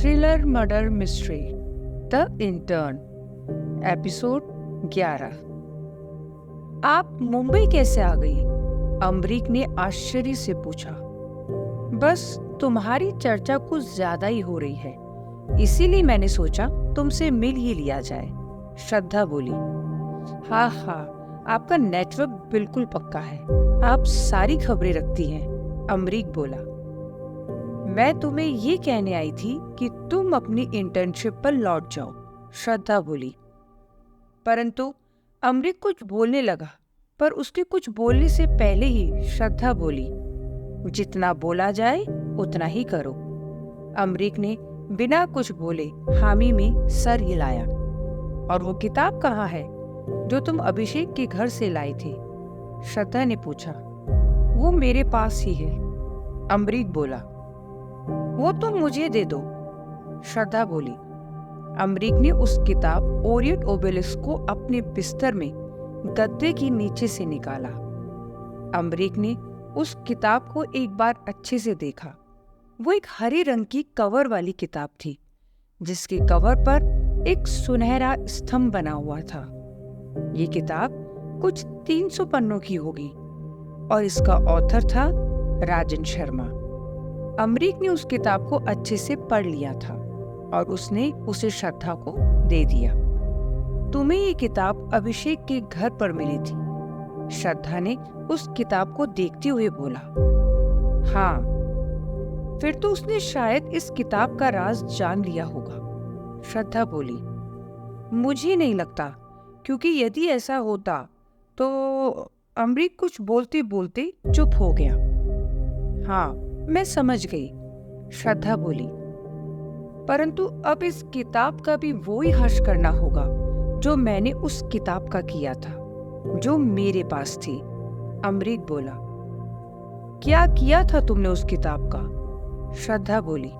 Thriller murder mystery the intern episode 11। आप मुंबई कैसे आ गई? अमरीक ने आश्चर्य से पूछा। बस तुम्हारी चर्चा कुछ ज्यादा ही हो रही है, इसीलिए मैंने सोचा तुमसे मिल ही लिया जाए, श्रद्धा बोली। हाँ हाँ, आपका नेटवर्क बिल्कुल पक्का है, आप सारी खबरें रखती हैं, अमरीक बोला। मैं तुम्हें ये कहने आई थी कि तुम अपनी इंटर्नशिप पर लौट जाओ, श्रद्धा बोली। परंतु अमरीक कुछ बोलने लगा, पर उसके कुछ बोलने से पहले ही श्रद्धा बोली, जितना बोला जाए उतना ही करो। अमरीक ने बिना कुछ बोले हामी में सर हिलाया। और वो किताब कहाँ है जो तुम अभिषेक के घर से लाए थे? श्रद्धा ने पूछा। वो मेरे पास ही है, अमरीक बोला। वो तुम मुझे दे दो, श्रद्धा बोली। अमरीक ने उस किताब ओरिएंट ओबेलिस्क को अपने बिस्तर में गद्दे के नीचे से निकाला। अमरीक ने उस किताब को एक बार अच्छे से देखा। वो एक हरे रंग की कवर वाली किताब थी, जिसके कवर पर एक सुनहरा स्तंभ बना हुआ था। ये किताब कुछ 300 पन्नों की होगी और इसका ऑथर था राजन शर्मा। अमरीक ने उस किताब को अच्छे से पढ़ लिया था और उसने उसे श्रद्धा को दे दिया। तुम्हें ये किताब अभिषेक के घर पर मिली थी, श्रद्धा ने उस किताब को देखते हुए बोला। हाँ, फिर तो उसने शायद इस किताब का राज जान लिया होगा, श्रद्धा बोली। मुझे नहीं लगता, क्योंकि यदि ऐसा होता तो अमरीक कुछ बोलते बोलते चुप हो गया। हाँ, मैं समझ गई, श्रद्धा बोली। परंतु अब इस किताब का भी वो ही हर्ष करना होगा जो मैंने उस किताब का किया था, जो मेरे पास थी, अमरीक बोला। क्या किया था तुमने उस किताब का? श्रद्धा बोली।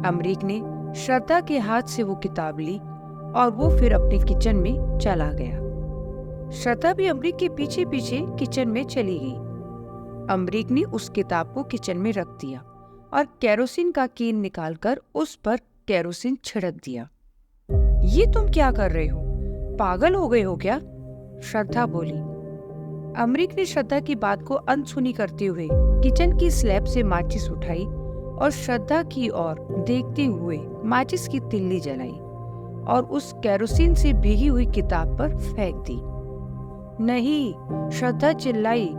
अमरीक ने श्रद्धा के हाथ से वो किताब ली और वो फिर अपने किचन में चला गया। श्रद्धा भी अमरीक के पीछे पीछे किचन में चली गई। अमरीक ने उस किताब को किचन में रख दिया और केरोसिन का केन निकालकर उस पर केरोसिन छिड़क दिया। ये तुम क्या कर रहे हो? पागल हो गए हो क्या? श्रद्धा बोली। अमरीक ने श्रद्धा की बात को अनसुनी करते हुए किचन की स्लैब से माचिस उठाई और श्रद्धा की ओर देखते हुए माचिस की तिल्ली जलाई और उस केरोसिन से भीगी हुई किताब पर फेंक दी। नहीं, श्रद्धा चिल्लाई,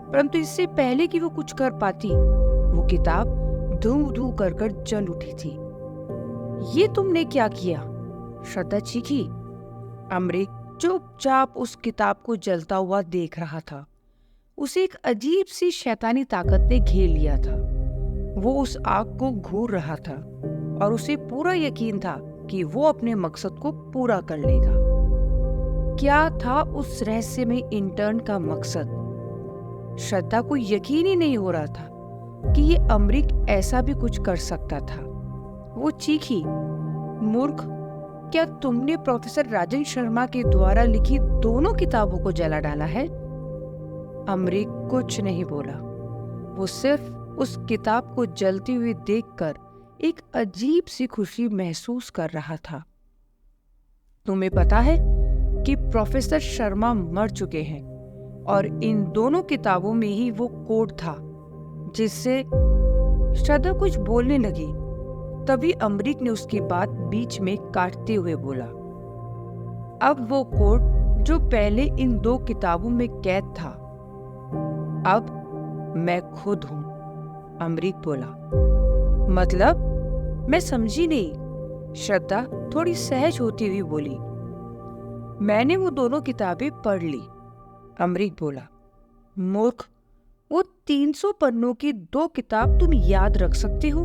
परंतु इससे पहले कि वो कुछ कर पाती, वो किताब धू धू कर जल उठी थी। ये तुमने क्या किया? श्रद्धा चीखी। अमरीक चुपचाप उस किताब को जलता हुआ देख रहा था। उसे एक अजीब सी शैतानी ताकत ने घेर लिया था। वो उस आग को घूर रहा था और उसे पूरा यकीन था कि वो अपने मकसद को पूरा कर लेगा। क्या था उस रहस्यमय इंटर्न का मकसद? श्रद्धा को यकीन ही नहीं हो रहा था कि ये अमरीक ऐसा भी कुछ कर सकता था। वो चीखी, मूर्ख, क्या तुमने प्रोफेसर राजन शर्मा के द्वारा लिखी दोनों किताबों को जला डाला है? अमरीक कुछ नहीं बोला। वो सिर्फ उस किताब को जलती हुई देखकर एक अजीब सी खुशी महसूस कर रहा था। तुम्हें पता है कि प्रोफेसर शर्मा मर चुके हैं और इन दोनों किताबों में ही वो कोड था जिससे श्रद्धा कुछ बोलने लगी। तभी अमरीक ने उसकी बात बीच में काटते हुए बोला। अब वो कोड जो पहले इन दो किताबों में कैद था, अब मैं खुद हूं, अमरीक बोला। मतलब? मैं समझी नहीं, श्रद्धा थोड़ी सहज होती हुई बोली। मैंने वो दोनों किताबें पढ़ ली, अमरीक बोला। मूर्ख, वो 300 पन्नों की 2 किताब तुम याद रख सकते हो?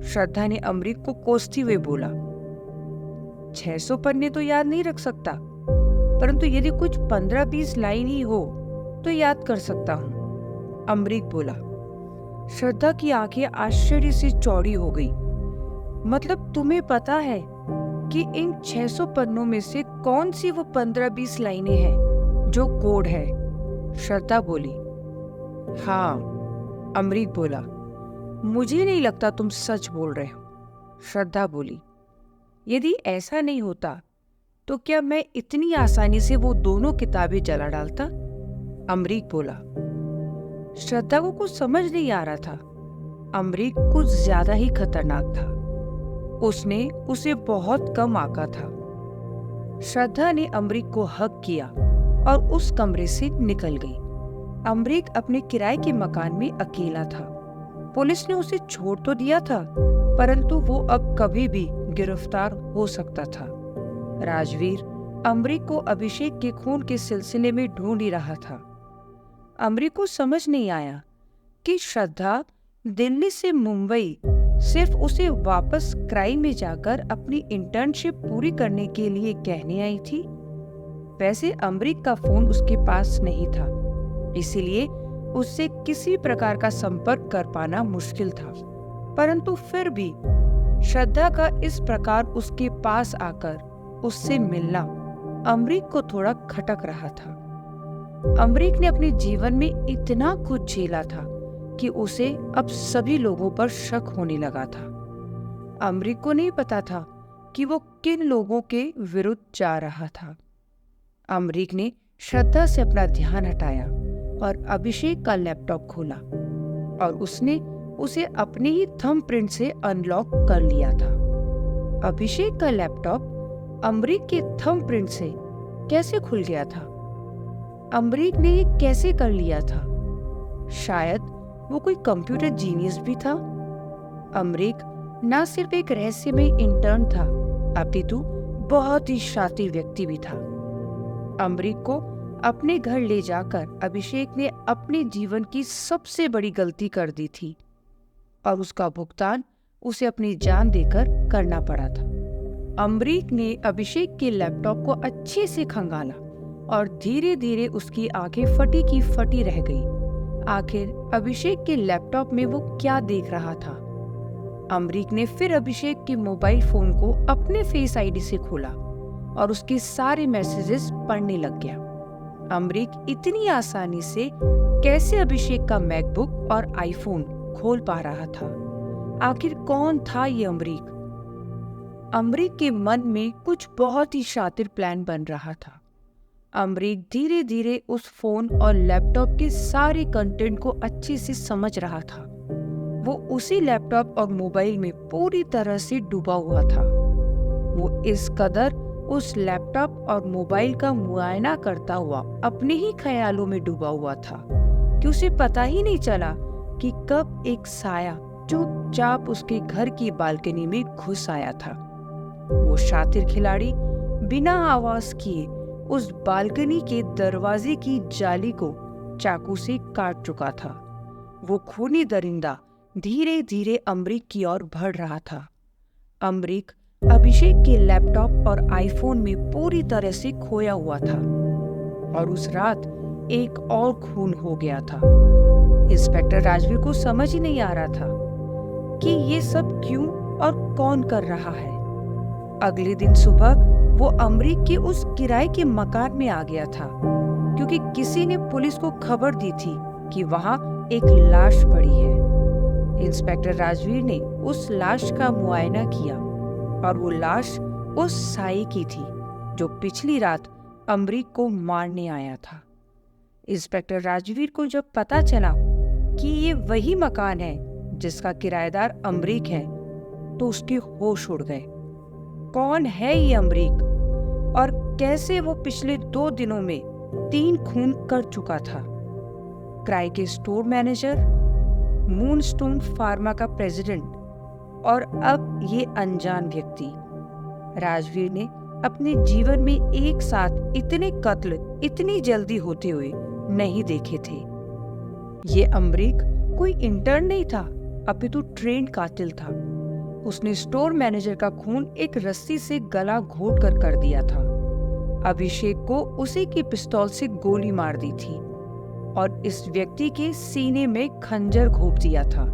श्रद्धा ने अमरीक को कोसते हुए बोला। 600 पन्ने तो याद नहीं रख सकता, परंतु यदि कुछ 15-20 लाइन ही हो तो याद कर सकता हूं, अमरीक बोला। श्रद्धा की आंखें आश्चर्य से चौड़ी हो गई। मतलब तुम्हें पता है कि इन 600 पन्नों में से कौन सी वो 15-20 लाइनें हैं जो कोड है? श्रद्धा बोली। हाँ, अमरीक बोला। मुझे नहीं लगता तुम सच बोल रहे हो। श्रद्धा बोली, यदि ऐसा नहीं होता तो क्या मैं इतनी आसानी से वो दोनों किताबें जला डालता? अमरीक बोला। श्रद्धा को कुछ समझ नहीं आ रहा था। अमरीक कुछ ज्यादा ही खतरनाक था। उसने उसे बहुत कम आंका था। श्रद्धा ने अमरीक को हक किया और उस कमरे से निकल गई। अमरीक अपने किराए के मकान में अकेला था। पुलिस ने उसे छोड़ तो दिया था, परंतु वो अब कभी भी गिरफ्तार हो सकता था। राजवीर अमरीक को अभिषेक के खून के सिलसिले में ढूंढ ही रहा था। अमरीक को समझ नहीं आया कि श्रद्धा दिल्ली से मुंबई सिर्फ उसे वापस क्राइम में जाकर अपनी इंटर्नशिप पूरी करने के लिए कहने आई थी। वैसे अमरीक का फोन उसके पास नहीं था, इसीलिए उससे किसी प्रकार का संपर्क कर पाना मुश्किल था। परंतु फिर भी श्रद्धा का इस प्रकार उसके पास आकर उससे मिलना अमरीक को थोड़ा खटक रहा था। अमरीक ने अपने जीवन में इतना कुछ झेला था कि उसे अब सभी लोगों पर शक होने लगा था। अमरीक को नहीं पता था कि वो किन लोगों के विरुद्ध जा रहा था। अमरीक ने श्रद्धा से अपना ध्यान हटाया और अभिषेक का लैपटॉप खोला और उसने उसे अपने ही थंबप्रिंट से अनलॉक कर लिया था। अभिषेक का लैपटॉप अमरीक के थंबप्रिंट से कैसे खुल गया था? अमरीक ने ये कैसे कर लिया था? शायद वो कोई कंप्यूटर जीनियस भी था। अमरीक न सिर्फ एक रहस्यमय इंटर्न था, अपितु बहुत ही शातिर व्यक्ति भी था। अमरीक को अपने घर ले जाकर अभिषेक ने अपने जीवन की सबसे बड़ी गलती कर दी थी और उसका भुगतान उसे अपनी जान देकर करना पड़ा था। अमरीक ने अभिषेक के लैपटॉप को अच्छे से खंगाला और धीरे धीरे उसकी आंखें फटी की फटी रह गई। आखिर अभिषेक के लैपटॉप में वो क्या देख रहा था? अमरीक ने फिर अभिषेक के मोबाइल फोन को अपने फेस आईडी से खोला और उसके सारे मैसेजेस पढ़ने लग गया। अमरीक इतनी आसानी से कैसे अभिषेक का मैकबुक और आईफोन खोल पा रहा था? आखिर कौन था ये अमरीक? अमरीक के मन में कुछ बहुत ही शातिर प्लान बन रहा था। अमरीक धीरे धीरे उस फोन और लैपटॉप के सारे कंटेंट को अच्छे से समझ रहा था। वो उसी लैपटॉप और मोबाइल में पूरी तरह से डूबा हुआ था। वो इस कदर उस लैपटॉप और मोबाइल का मुआयना करता हुआ अपने ही ख्यालों में डूबा हुआ था कि उसे पता ही नहीं चला कि कब एक साया चुपचाप उसके घर की बालकनी में घुस आया था। वो शातिर खिलाड़ी बिना आवाज किए उस बालकनी के दरवाजे की जाली को चाकू से काट चुका था। वो खूनी दरिंदा धीरे धीरे अमरीक की ओर बढ़ रहा था। अमरीक अभिषेक के लैपटॉप और आईफोन में पूरी तरह से खोया हुआ था और उस रात एक और खून हो गया था। इंस्पेक्टर राजवीर को समझ ही नहीं आ रहा था कि ये सब क्यों और कौन कर रहा है। अगले दिन सुबह वो अमरीक के उस किराए के मकान में आ गया था, क्योंकि किसी ने पुलिस को खबर दी थी कि वहां एक लाश पड़ी है। इंस्पेक्टर राजवीर ने उस लाश का मुआयना किया और वो लाश उस साई की थी जो पिछली रात अमरीक को मारने आया था। इंस्पेक्टर राजवीर को जब पता चला कि ये वही मकान है जिसका किराएदार अमरीक है, तो उसके होश उड़ गए। कौन है ये अमरीक और कैसे वो पिछले 2 दिनों में 3 खून कर चुका था? क्राई के स्टोर मैनेजर, मूनस्टोन फार्मा का प्रेसिडेंट और अब ये अनजान व्यक्ति। राजवीर ने अपने जीवन में एक साथ इतने कत्ल इतनी जल्दी होते हुए नहीं देखे थे। ये अमरीक कोई इंटर्न नहीं था, अपितु ट्रेंड कातिल था। उसने स्टोर मैनेजर का खून एक रस्सी से गला घोट कर दिया था। अभिषेक को उसी की पिस्तौल से गोली मार दी थी और इस व्यक्ति के सीने में खंजर घोंप दिया था।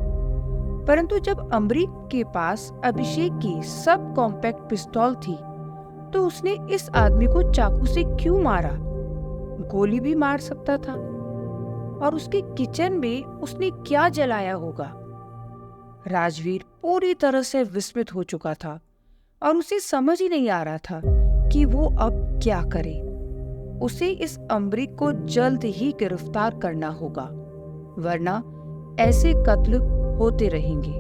परंतु जब अमरीक के पास अभिषेक की सब कॉम्पैक्ट पिस्तौल थी, तो उसने इस आदमी को चाकू से क्यों मारा? गोली भी मार सकता था। और उसके किचन में उसने क्या जलाया होगा? राजवीर पूरी तरह से विस्मित हो चुका था और उसे समझ ही नहीं आ रहा था कि वो अब क्या करे। उसे इस अमरीक को जल्द ही गिरफ्तार करना होगा, वरना ऐसे कत्ल होते रहेंगे।